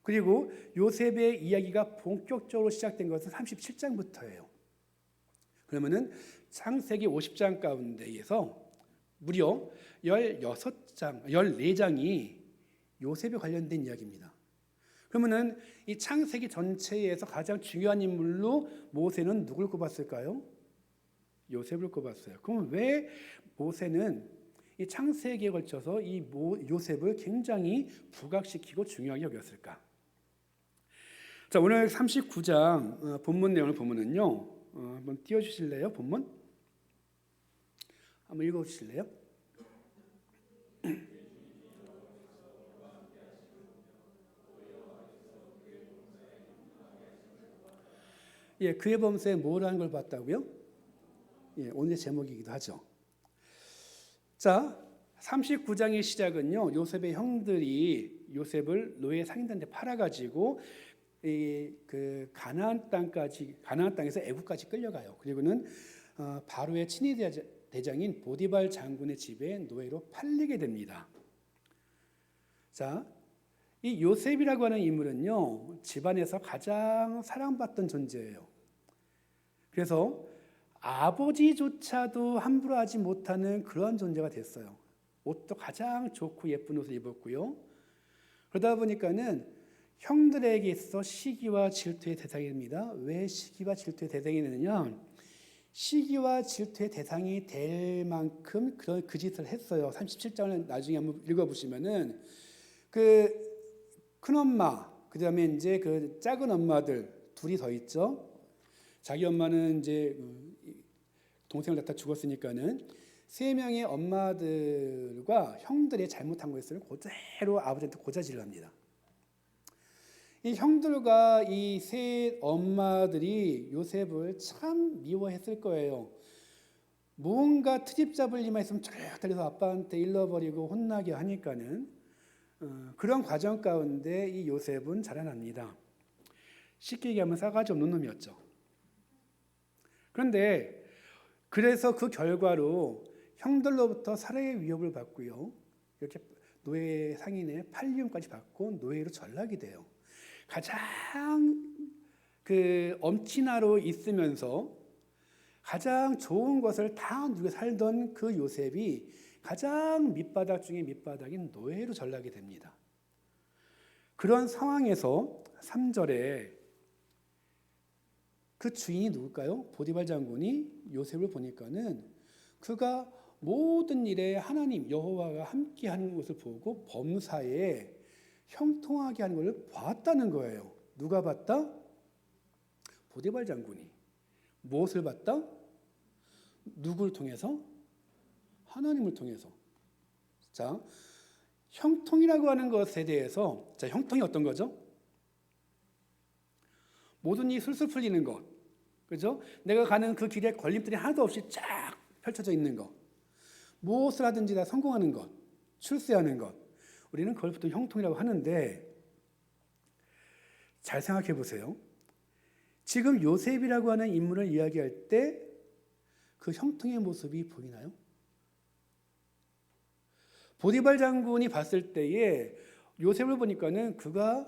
그리고 요셉의 이야기가 본격적으로 시작된 것은 37장부터예요. 그러면은 창세기 50장 가운데에서 무려 14장이 요셉에 관련된 이야기입니다. 그러면은 이 창세기 전체에서 가장 중요한 인물로 모세는 누굴 꼽았을까요? 요셉을 꼽았어요. 그럼 왜 모세는 이 창세기에 걸쳐서 이 요셉을 굉장히 부각시키고 중요하게 여겼을까? 자, 오늘 39장 본문 내용을 보면은요. 한번 띄워주실래요? 본문? 한번 읽어주실래요? 예, 그의 범사에 뭐라는 걸 봤다고요? 예, 오늘의 제목이기도 하죠. 자, 39장의 시작은요. 요셉의 형들이 요셉을 노예 상인들한테 팔아가지고 그 가나안 땅에서 애굽까지 끌려가요. 그리고는 바로의 친위 대장인 보디발 장군의 집에 노예로 팔리게 됩니다. 자, 이 요셉이라고 하는 인물은요, 집안에서 가장 사랑받던 존재예요. 그래서 아버지조차도 함부로 하지 못하는 그런 존재가 됐어요. 옷도 가장 좋고 예쁜 옷을 입었고요. 그러다 보니까는 형들에게 있어 시기와 질투의 대상입니다. 왜 시기와 질투의 대상이 되느냐? 시기와 질투의 대상이 될 만큼 그 짓을 했어요. 37장을 나중에 한번 읽어보시면은 그 큰엄마, 그 다음에 이제 그 작은 엄마들 둘이 더 있죠. 자기 엄마는 이제 동생을 낳다 죽었으니까는 세 명의 엄마들과 형들의 잘못한 것을 그대로 아버지한테 고자질을 합니다. 이 형들과 이 세 엄마들이 요셉을 참 미워했을 거예요. 뭔가 트집 잡을 일만 있으면 쭉 달려서 아빠한테 일러버리고 혼나게 하니까는 그런 과정 가운데 이 요셉은 자라납니다. 쉽게 얘기하면 싸가지 없는 놈이었죠. 그런데 그래서 그 결과로 형들로부터 살해의 위협을 받고요. 이렇게 노예 상인의 팔리움까지 받고 노예로 전락이 돼요. 가장 그 엄친아로 있으면서 가장 좋은 것을 다 누리고 살던 그 요셉이 가장 밑바닥 중에 밑바닥인 노예로 전락이 됩니다. 그런 상황에서 3절에 그 주인이 누굴까요? 보디발 장군이 요셉을 보니까는 그가 모든 일에 하나님 여호와가 함께하는 것을 보고 범사에 형통하게 하는 것을 봤다는 거예요. 누가 봤다? 보디발 장군이. 무엇을 봤다? 누구를 통해서? 하나님을 통해서. 자, 형통이라고 하는 것에 대해서, 자, 형통이 어떤 거죠? 모든 일이 술술 풀리는 것, 그죠? 내가 가는 그 길에 걸림돌이 하나도 없이 쫙 펼쳐져 있는 것, 무엇을 하든지 다 성공하는 것, 출세하는 것, 우리는 그걸 보통 형통이라고 하는데 잘 생각해 보세요. 지금 요셉이라고 하는 인물을 이야기할 때 그 형통의 모습이 보이나요? 보디발 장군이 봤을 때에 요셉을 보니까는 그가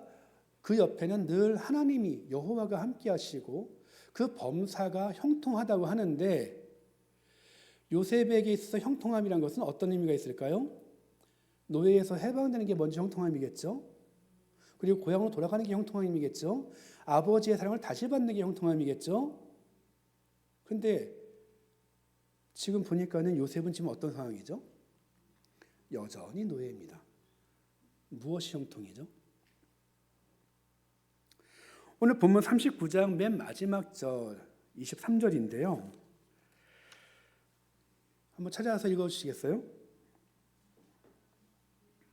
그 옆에는 늘 하나님이 여호와가 함께 하시고 그 범사가 형통하다고 하는데 요셉에게 있어서 형통함이란 것은 어떤 의미가 있을까요? 노예에서 해방되는 게 먼저 형통함이겠죠. 그리고 고향으로 돌아가는 게 형통함이겠죠. 아버지의 사랑을 다시 받는 게 형통함이겠죠. 그런데 지금 보니까는 요셉은 지금 어떤 상황이죠? 여전히 노예입니다. 무엇이 형통이죠? 오늘 본문 39장 맨 마지막 절 23절인데요. 한번 찾아서 읽어주시겠어요?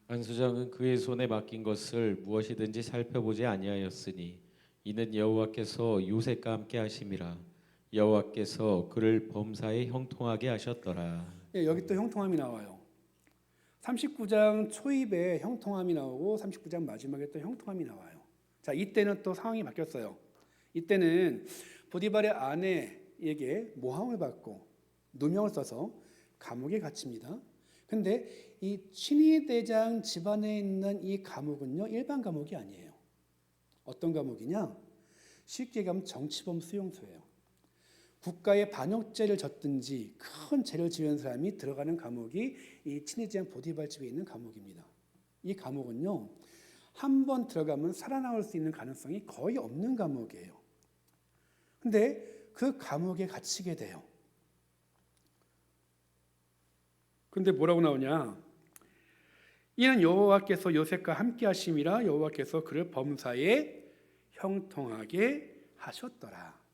안수장은 그의 손에 맡긴 것을 무엇이든지 살펴보지 아니하였으니 이는 여호와께서 요셉과 함께 하심이라. 여호와께서 그를 범사에 형통하게 하셨더라. 예, 여기 또 형통함이 나와요. 39장 초입에 형통함이 나오고 39장 마지막에 또 형통함이 나와요. 자, 이때는 또 상황이 바뀌었어요. 이때는 보디발의 아내에게 모함을 받고 누명을 써서 감옥에 갇힙니다. 근데 이 친위대장 집안에 있는 이 감옥은요, 일반 감옥이 아니에요. 어떤 감옥이냐? 쉽게 얘기하면 정치범 수용소예요. 국가의 반역죄를 졌든지 큰 죄를 지은 사람이 들어가는 감옥이 이 친위대장 보디발 집에 있는 감옥입니다. 이 감옥은요, 한 번 들어가면 살아나올 수 있는 가능성이 거의 없는 감옥이에요. 근데 그 감옥에 갇히게 돼요. 근데 뭐라고 나오냐? 이는 여호와께서 요셉과 함께 하심이라 여호와께서 그를 범사에 형통하게 하셨더라.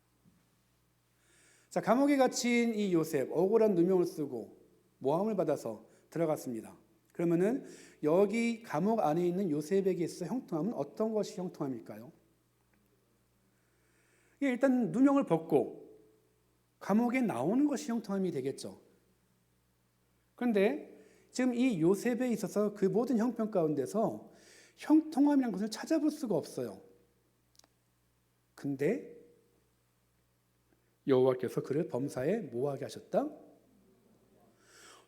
자, 감옥에 갇힌 이 요셉, 억울한 누명을 쓰고 모함을 받아서 들어갔습니다. 그러면은 여기 감옥 안에 있는 요셉에게 있어 형통함은 어떤 것이 형통함일까요? 일단 누명을 벗고 감옥에 나오는 것이 형통함이 되겠죠. 그런데 지금 이 요셉에 있어서 그 모든 형편 가운데서 형통함이라는 것을 찾아볼 수가 없어요. 근데 여호와께서 그를 범사에 뭐하게 하셨다?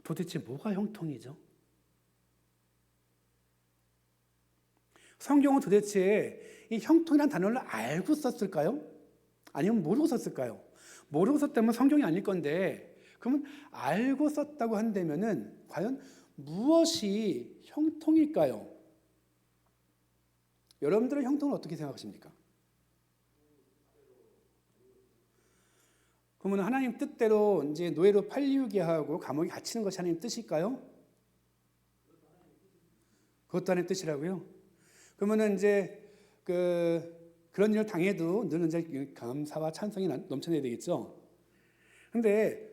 도대체 뭐가 형통이죠? 성경은 도대체 이 형통이라는 단어를 알고 썼을까요? 아니면 모르고 썼을까요? 모르고 썼다면 성경이 아닐 건데, 그러면 알고 썼다고 한다면은 과연 무엇이 형통일까요? 여러분들은 형통을 어떻게 생각하십니까? 그러면 하나님 뜻대로 이제 노예로 팔리게 하고 감옥에 갇히는 것이 하나님 뜻일까요? 그것도 하나님 뜻이라고요? 그러면은 이제 그런 일을 당해도 늘 이제 감사와 찬송이 넘쳐나야 되겠죠. 근데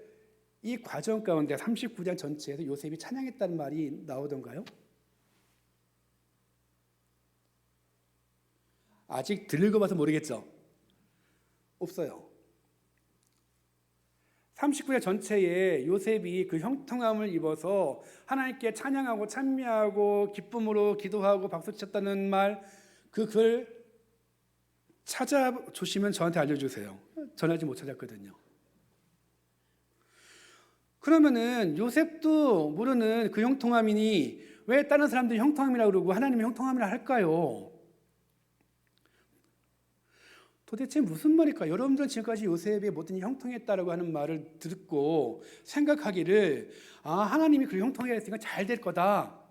이 과정 가운데 39장 전체에서 요셉이 찬양했다는 말이 나오던가요? 아직 들읽어봐서 모르겠죠? 없어요. 39장 전체에 요셉이 그 형통함을 입어서 하나님께 찬양하고 찬미하고 기쁨으로 기도하고 박수쳤다는 말, 그 글 찾아주시면 저한테 알려주세요. 전하지 못 찾았거든요. 그러면은 요셉도 모르는 그 형통함이니 왜 다른 사람들이 형통함이라고 그러고 하나님이 형통함이라 할까요? 도대체 무슨 말일까? 여러분들은 지금까지 요셉의 모든 일이 형통했다라고 하는 말을 듣고 생각하기를 하나님이 그렇게 형통하게 했으니까 잘 될 거다.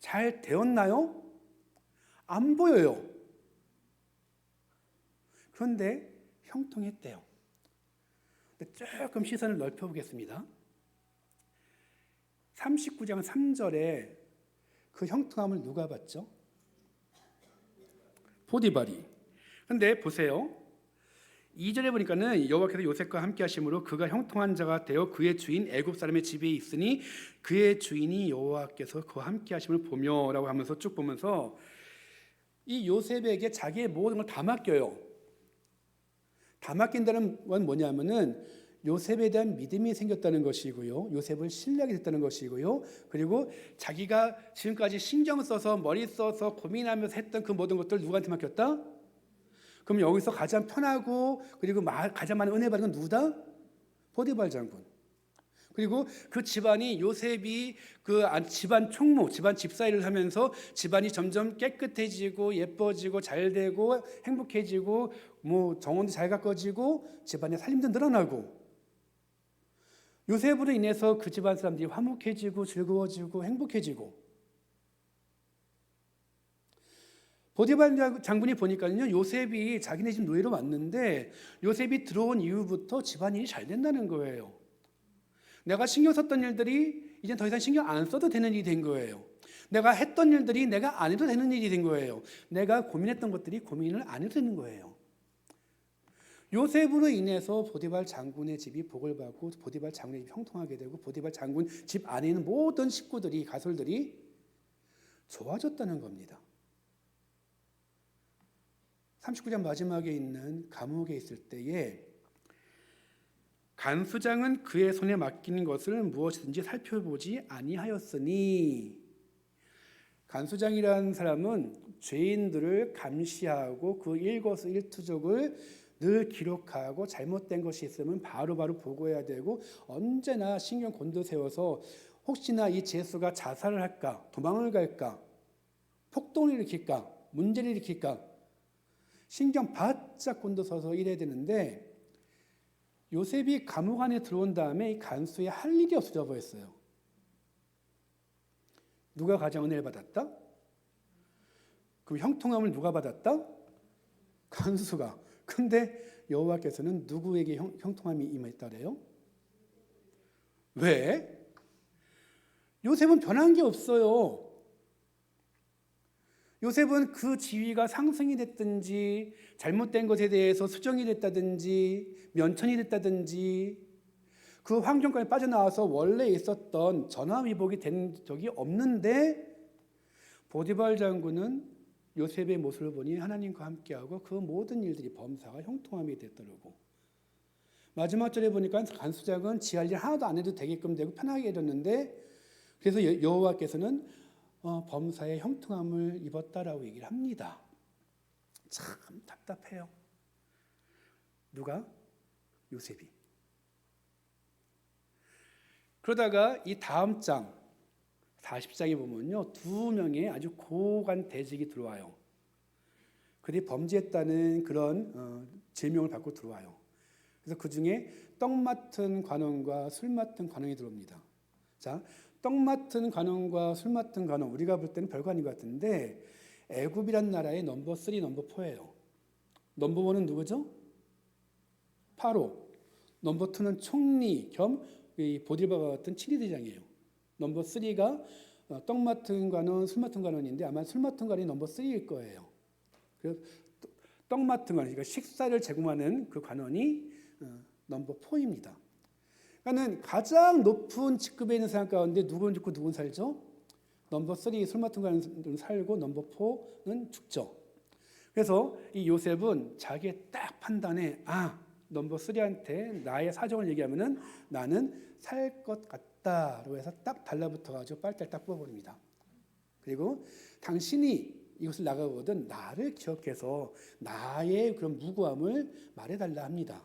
잘 되었나요? 안 보여요. 그런데 형통했대요. 조금 시선을 넓혀보겠습니다. 39장 3절에 그 형통함을 누가 봤죠? 보디발이. 근데 보세요. 2절에 보니까는 여호와께서 요셉과 함께 하심으로 그가 형통한 자가 되어 그의 주인 애굽 사람의 집에 있으니 그의 주인이 여호와께서 그와 함께 하심을 보며라고 하면서 쭉 보면서 이 요셉에게 자기의 모든 걸 다 맡겨요. 다 맡긴다는 건 뭐냐면은 요셉에 대한 믿음이 생겼다는 것이고요. 요셉을 신뢰하게 됐다는 것이고요. 그리고 자기가 지금까지 신경 써서 머리 써서 고민하면서 했던 그 모든 것들 누구한테 맡겼다? 그럼 여기서 가장 편하고 그리고 가장 많은 은혜 받은 건 누구다? 보디발 장군. 그리고 그 집안이 요셉이 그 집안 총무, 집안 집사일을 하면서 집안이 점점 깨끗해지고 예뻐지고 잘되고 행복해지고 뭐 정원도 잘 가꿔지고 집안의 살림도 늘어나고 요셉으로 인해서 그 집안 사람들이 화목해지고 즐거워지고 행복해지고 보디발 장군이 보니까요 요셉이 자기네 집 노예로 왔는데 요셉이 들어온 이후부터 집안일이 잘 된다는 거예요. 내가 신경 썼던 일들이 이제 더 이상 신경 안 써도 되는 일이 된 거예요. 내가 했던 일들이 내가 안 해도 되는 일이 된 거예요. 내가 고민했던 것들이 고민을 안 해도 되는 거예요. 요셉으로 인해서 보디발 장군의 집이 복을 받고 보디발 장군의 집이 형통하게 되고 보디발 장군 집 안에 있는 모든 식구들이 가솔들이 좋아졌다는 겁니다. 39장 마지막에 있는 감옥에 있을 때에 간수장은 그의 손에 맡기는 것을 무엇이든지 살펴보지 아니하였으니 간수장이라는 사람은 죄인들을 감시하고 그 일거수일투족을 늘 기록하고 잘못된 것이 있으면 바로바로 보고해야 되고 언제나 신경 곤두세워서 혹시나 이 죄수가 자살을 할까 도망을 갈까 폭동을 일으킬까 문제를 일으킬까 신경 바짝 곤두서서 일해야 되는데 요셉이 감옥 안에 들어온 다음에 이 간수에 할 일이 없어져 버렸어요. 누가 가장 은혜를 받았다? 그 형통함을 누가 받았다? 간수가. 근데 여호와께서는 누구에게 형통함이 임했다래요? 왜? 요셉은 변한 게 없어요. 요셉은 그 지위가 상승이 됐든지 잘못된 것에 대해서 수정이 됐다든지 면천이 됐다든지 그 환경까지 빠져나와서 원래 있었던 전화위복이 된 적이 없는데 보디발 장군은 요셉의 모습을 보니 하나님과 함께하고 그 모든 일들이 범사가 형통함이 됐더라고. 마지막 절에 보니까 간수장은 지할 일 하나도 안 해도 되게끔 되고 편하게 해줬는데 그래서 여호와께서는 범사의 형통함을 입었다라고 얘기를 합니다. 참 답답해요. 누가? 요셉이. 그러다가 이 다음 장 40장에 보면요 2명의 아주 고관 대직이 들어와요. 그들이 범죄했다는 그런 제명을 받고 들어와요. 그래서 그 중에 떡 맡은 관원과 술 맡은 관원이 들어옵니다. 자, 떡 맡은 관원과 술 맡은 관원 우리가 볼 때는 별거 아닌 것 같은데 애굽이란 나라의 넘버 3, 넘버 4예요. 넘버 1은 누구죠? 파로. 넘버 2는 총리 겸 보디발과 같은 친위대장이에요. 넘버 3가 떡 맡은 관원, 술 맡은 관원인데 아마 술 맡은 관원이 넘버 3일 거예요. 그래서 떡 맡은 관원, 그러니까 식사를 제공하는 그 관원이 넘버 4입니다. 그러니까는 가장 높은 직급에 있는 사람 가운데 누군 죽고 누군 살죠? 넘버 3 술 맡은 관원은 살고 넘버 4는 죽죠. 그래서 이 요셉은 자기의 딱 판단에 넘버 3한테 나의 사정을 얘기하면은 나는 살 것 같다라고 해서 딱 달라붙어가지고 빨대를 딱 뽑아버립니다. 그리고 당신이 이것을 나가거든 나를 기억해서 나의 그런 무고함을 말해달라 합니다.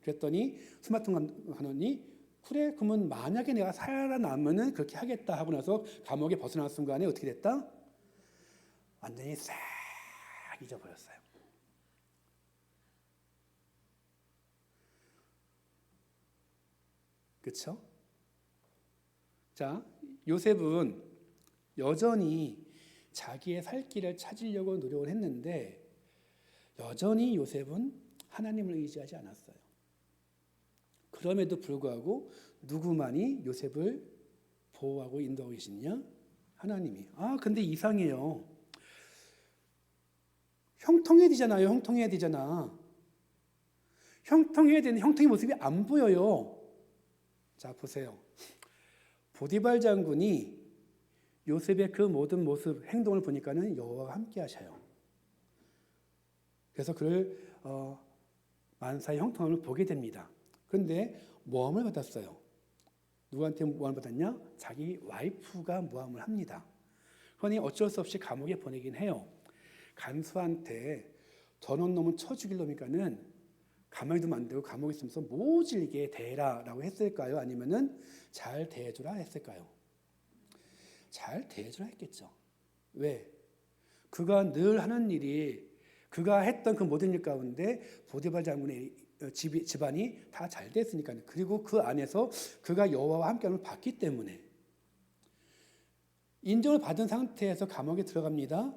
그랬더니 스마트 관원이 그래 그러면 만약에 내가 살아남으면 그렇게 하겠다 하고 나서 감옥에 벗어난 순간에 어떻게 됐다? 완전히 싹 잊어버렸어요. 그렇죠? 자, 요셉은 여전히 자기의 살 길을 찾으려고 노력을 했는데 여전히 요셉은 하나님을 의지하지 않았어요. 그럼에도 불구하고 누구만이 요셉을 보호하고 인도하고 계시냐? 하나님이. 근데 이상해요. 형통해야 되잖아요. 형통해야 되잖아. 형통해야 되는 형통의 모습이 안 보여요. 자, 보세요. 보디발 장군이 요셉의 그 모든 모습, 행동을 보니까는 여호와가 함께 하셔요. 그래서 그를 만사의 형통함을 보게 됩니다. 그런데 모함을 받았어요. 누구한테 모함을 받았냐? 자기 와이프가 모함을 합니다. 그러니 어쩔 수 없이 감옥에 보내긴 해요. 간수한테 저런 놈은 쳐 죽일 놈이니까는 가만히 두면 안 되고 감옥에 있으면서 모질게 대해라라고 했을까요? 아니면은 잘 대해주라 했을까요? 잘 대해주라 했겠죠. 왜? 그가 늘 하는 일이 그가 했던 그 모든 일 가운데 보디발 장군의 집안이 다 잘 됐으니까요. 그리고 그 안에서 그가 여호와와 함께함을 받기 때문에 인정을 받은 상태에서 감옥에 들어갑니다.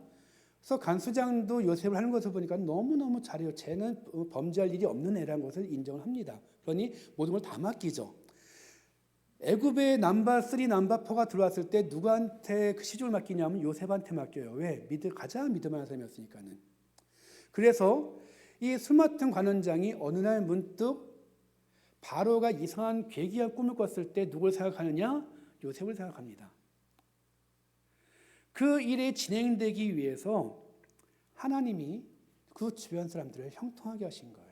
그래서 간수장도 요셉을 하는 것을 보니까 너무너무 잘해요. 쟤는 범죄할 일이 없는 애라는 것을 인정을 합니다. 그러니 모든 걸 다 맡기죠. 애굽의 넘버 3, 넘버 4가 들어왔을 때 누구한테 그 시중을 맡기냐면 요셉한테 맡겨요. 왜? 가장 믿음하는 사람이었으니까는. 그래서 이 술 맡은 관원장이 어느 날 문득 바로가 이상한 괴기한 꿈을 꿨을 때 누굴 생각하느냐? 요셉을 생각합니다. 그 일이 진행되기 위해서 하나님이 그 주변 사람들을 형통하게 하신 거예요.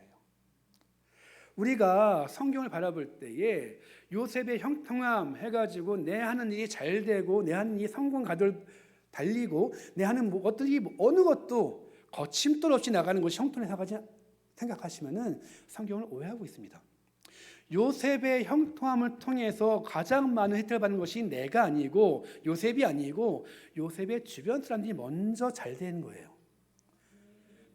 우리가 성경을 바라볼 때에 요셉의 형통함 해가지고 내 하는 일이 잘 되고 내 하는 일이 성공 가도를 달리고 내 하는 어느 것도 거침돌 없이 나가는 것이 형통이라고 생각하시면은 성경을 오해하고 있습니다. 요셉의 형통함을 통해서 가장 많은 혜택을 받는 것이 내가 아니고 요셉이 아니고 요셉의 주변 사람들이 먼저 잘 되는 거예요.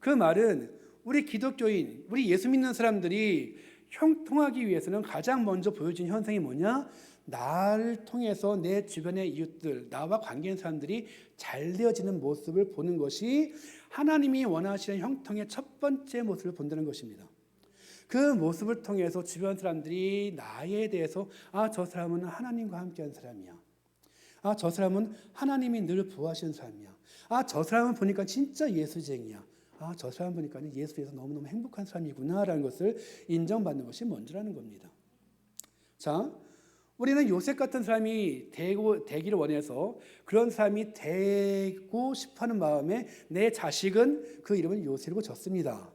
그 말은 우리 기독교인, 우리 예수 믿는 사람들이 형통하기 위해서는 가장 먼저 보여진 현상이 뭐냐? 나를 통해서 내 주변의 이웃들, 나와 관계있는 사람들이 잘 되어지는 모습을 보는 것이 하나님이 원하시는 형통의 첫 번째 모습을 본다는 것입니다. 그 모습을 통해서 주변 사람들이 나에 대해서 저 사람은 하나님과 함께한 사람이야. 저 사람은 하나님이 늘 보호하시는 사람이야. 저 사람은 보니까 진짜 예수쟁이야. 저 사람 보니까 예수에서 너무너무 행복한 사람이구나라는 것을 인정받는 것이 먼저라는 겁니다. 자, 우리는 요셉 같은 사람이 되기를 원해서 그런 사람이 되고 싶어하는 마음에 내 자식은 그 이름을 요셉으로 졌습니다.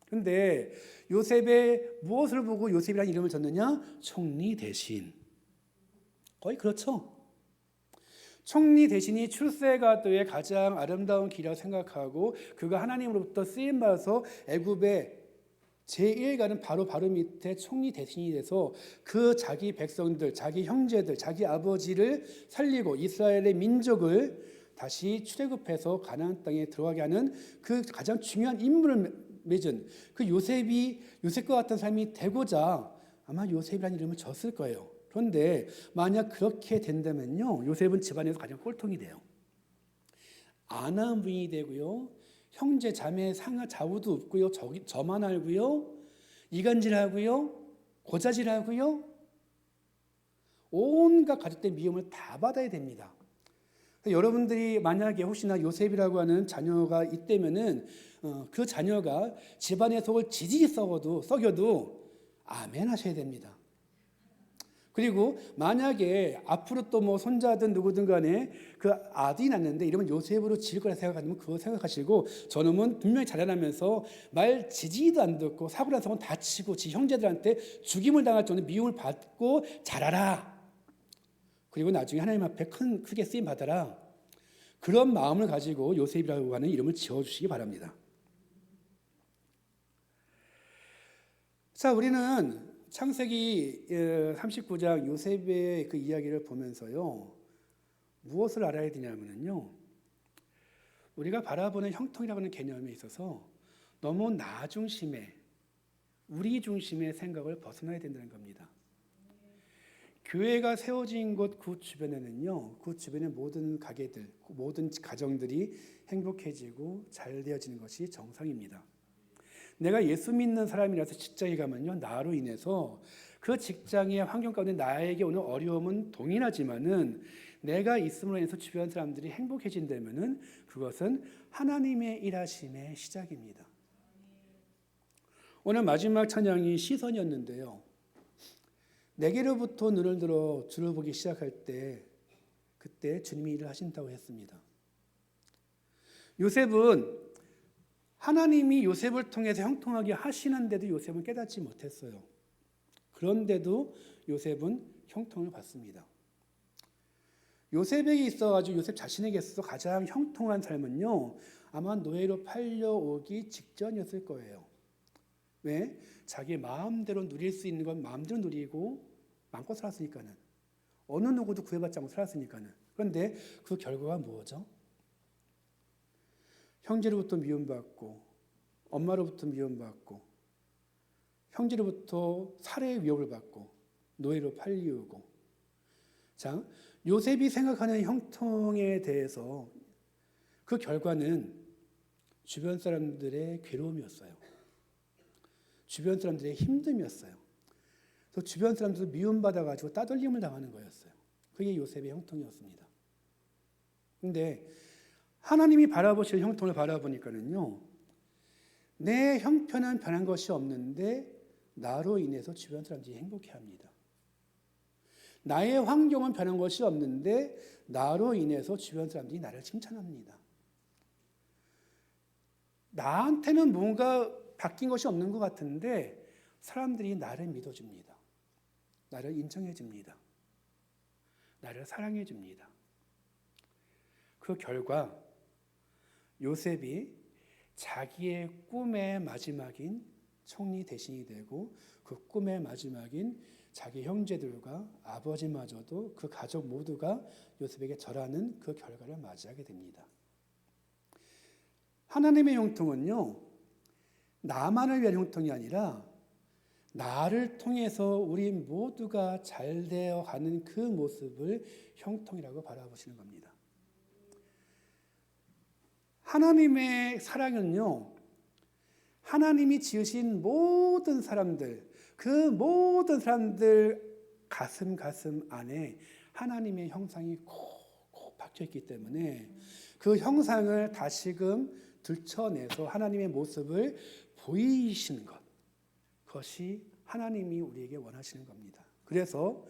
그런데 요셉의 무엇을 보고 요셉이라는 이름을 졌느냐? 총리 대신. 거의 그렇죠. 총리 대신이 출세가도의 가장 아름다운 길이라고 생각하고 그가 하나님으로부터 쓰임받아서 애굽의 제1가는 바로 밑에 총리 대신이 돼서 그 자기 백성들, 자기 형제들, 자기 아버지를 살리고 이스라엘의 민족을 다시 출애굽해서 가나안 땅에 들어가게 하는 그 가장 중요한 임무를 맺은 그 요셉과 같은 사람이 되고자 아마 요셉이라는 이름을 졌을 거예요. 그런데 만약 그렇게 된다면요, 요셉은 집안에서 가장 꼴통이 돼요. 아나무인이 되고요, 형제 자매 상하 좌우도 없고요, 저만 알고요, 이간질하고요, 고자질하고요, 온갖 가족들의 미움을 다 받아야 됩니다. 여러분들이 만약에 혹시나 요셉이라고 하는 자녀가 있다면은 그 자녀가 집안의 속을 지지게 썩여도 아멘 하셔야 됩니다. 그리고 만약에 앞으로 또 뭐 손자든 누구든 간에 그 아들이 낳는데 이러면 요셉으로 지을 거라 생각하면 그거 생각하시고 저놈은 분명히 자라나면서 말 지지도 안 듣고 사고 나서 다치고 지 형제들한테 죽임을 당할 정도의 미움을 받고 자라라. 그리고 나중에 하나님 앞에 크게 쓰임 받아라. 그런 마음을 가지고 요셉이라고 하는 이름을 지어주시기 바랍니다. 자, 우리는 창세기 39장 요셉의 그 이야기를 보면서요, 무엇을 알아야 되냐면요, 우리가 바라보는 형통이라고 하는 개념에 있어서 너무 나 중심의, 우리 중심의 생각을 벗어나야 된다는 겁니다. 교회가 세워진 곳 그 주변에는요, 그 주변의 모든 가게들, 모든 가정들이 행복해지고 잘 되어지는 것이 정상입니다. 내가 예수 믿는 사람이라서 직장에 가면요, 나로 인해서 그 직장의 환경 가운데 나에게 오는 어려움은 동일하지만은 내가 있음으로 인해서 주변 사람들이 행복해진다면은 그것은 하나님의 일하심의 시작입니다. 오늘 마지막 찬양이 시선이었는데요. 내게로부터 눈을 들어 주를 보기 시작할 때 그때 주님이 일을 하신다고 했습니다. 요셉은 하나님이 요셉을 통해서 형통하게 하시는데도 요셉은 깨닫지 못했어요. 그런데도 요셉은 형통을 받습니다. 요셉에게 있어가지고 요셉 자신에게 있어서 가장 형통한 삶은요, 아마 노예로 팔려오기 직전이었을 거예요. 왜? 자기 마음대로 누릴 수 있는 건 마음대로 누리고 마음껏 살았으니까는. 어느 누구도 구애받지 않고 살았으니까는. 그런데 그 결과가 뭐죠? 형제로부터 미움받고, 엄마로부터 미움받고, 형제로부터 살해의 위협을 받고, 노예로 팔리우고. 자, 요셉이 생각하는 형통에 대해서 그 결과는 주변 사람들의 괴로움이었어요. 주변 사람들의 힘듦이었어요. 그래서 주변 사람들도 미움받아가지고 따돌림을 당하는 거였어요. 그게 요셉의 형통이었습니다. 그런데 하나님이 바라보실 형통을 바라보니까는요, 내 형편은 변한 것이 없는데 나로 인해서 주변 사람들이 행복해합니다. 나의 환경은 변한 것이 없는데 나로 인해서 주변 사람들이 나를 칭찬합니다. 나한테는 뭔가 바뀐 것이 없는 것 같은데 사람들이 나를 믿어줍니다. 나를 인정해줍니다. 나를 사랑해줍니다. 그 결과 요셉이 자기의 꿈의 마지막인 총리 대신이 되고 그 꿈의 마지막인 자기 형제들과 아버지마저도 그 가족 모두가 요셉에게 절하는 그 결과를 맞이하게 됩니다. 하나님의 형통은요, 나만을 위한 형통이 아니라 나를 통해서 우리 모두가 잘 되어가는 그 모습을 형통이라고 바라보시는 겁니다. 하나님의 사랑은요, 하나님이 지으신 모든 사람들, 그 모든 사람들 가슴 안에 하나님의 형상이 콕콕 박혀있기 때문에 그 형상을 다시금 들춰내서 하나님의 모습을 보이시는 것, 그것이 하나님이 우리에게 원하시는 겁니다. 그래서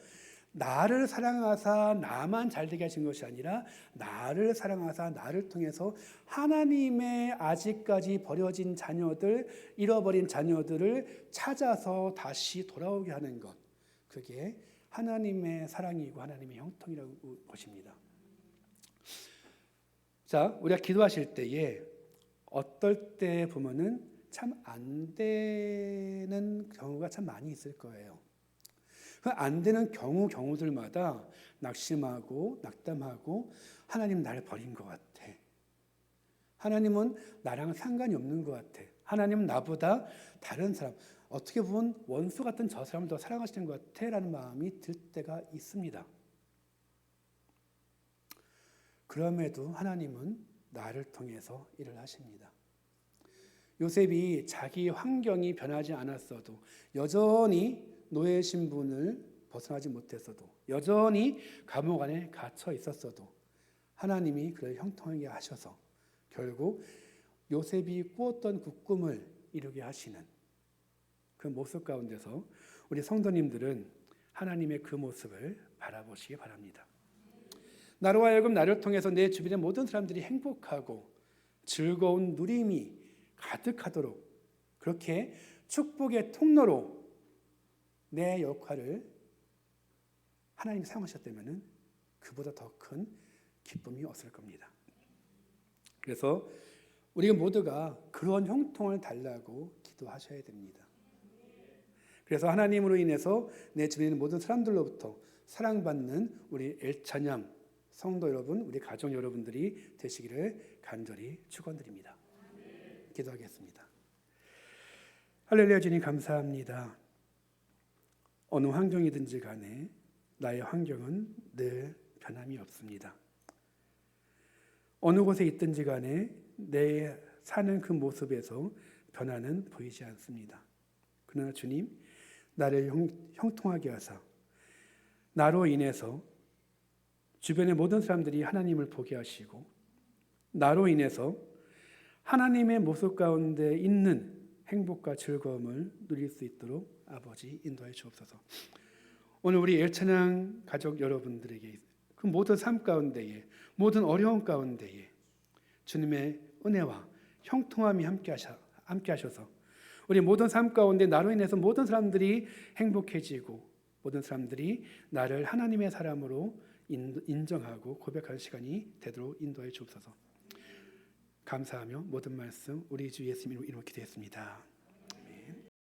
나를 사랑하사 나만 잘되게 하신 것이 아니라 나를 사랑하사 나를 통해서 하나님의 아직까지 버려진 자녀들, 잃어버린 자녀들을 찾아서 다시 돌아오게 하는 것, 그게 하나님의 사랑이고 하나님의 형통이라고 것입니다. 자, 우리가 기도하실 때에 어떨 때 보면은 참 안 되는 경우가 참 많이 있을 거예요. 그 안 되는 경우들마다 낙심하고 낙담하고 하나님 나를 버린 것 같아. 하나님은 나랑 상관이 없는 것 같아. 하나님은 나보다 다른 사람, 어떻게 보면 원수 같은 저 사람을 더 사랑하시는 것 같아 라는 마음이 들 때가 있습니다. 그럼에도 하나님은 나를 통해서 일을 하십니다. 요셉이 자기 환경이 변하지 않았어도, 여전히 노예 신분을 벗어나지 못했어도, 여전히 감옥 안에 갇혀 있었어도 하나님이 그를 형통하게 하셔서 결국 요셉이 꾸었던 그 꿈을 이루게 하시는 그 모습 가운데서 우리 성도님들은 하나님의 그 모습을 바라보시기 바랍니다. 나로 하여금 나를 통해서 내 주변의 모든 사람들이 행복하고 즐거운 누림이 가득하도록 그렇게 축복의 통로로 내 역할을 하나님이 사용하셨다면 그보다 더 큰 기쁨이 없을 겁니다. 그래서 우리가 모두가 그런 형통을 달라고 기도하셔야 됩니다. 그래서 하나님으로 인해서 내 주변에 있는 모든 사람들로부터 사랑받는 우리 엘찬양 성도 여러분, 우리 가족 여러분들이 되시기를 간절히 축원드립니다. 기도하겠습니다. 할렐루야. 주님 감사합니다. 어느 환경이든지 간에 나의 환경은 늘 변함이 없습니다. 어느 곳에 있든지 간에 내 사는 그 모습에서 변화는 보이지 않습니다. 그러나 주님, 나를 형통하게 하사 나로 인해서 주변의 모든 사람들이 하나님을 보게 하시고 나로 인해서 하나님의 모습 가운데 있는 행복과 즐거움을 누릴 수 있도록 아버지 인도해 주옵소서. 오늘 우리 엘찬양 가족 여러분들에게 그 모든 삶 가운데에 모든 어려움 가운데에 주님의 은혜와 형통함이 함께 하셔서 우리 모든 삶 가운데 나로 인해서 모든 사람들이 행복해지고 모든 사람들이 나를 하나님의 사람으로 인정하고 고백하는 시간이 되도록 인도해 주옵소서. 감사하며 모든 말씀 우리 주 예수님 이름으로 기도했습니다.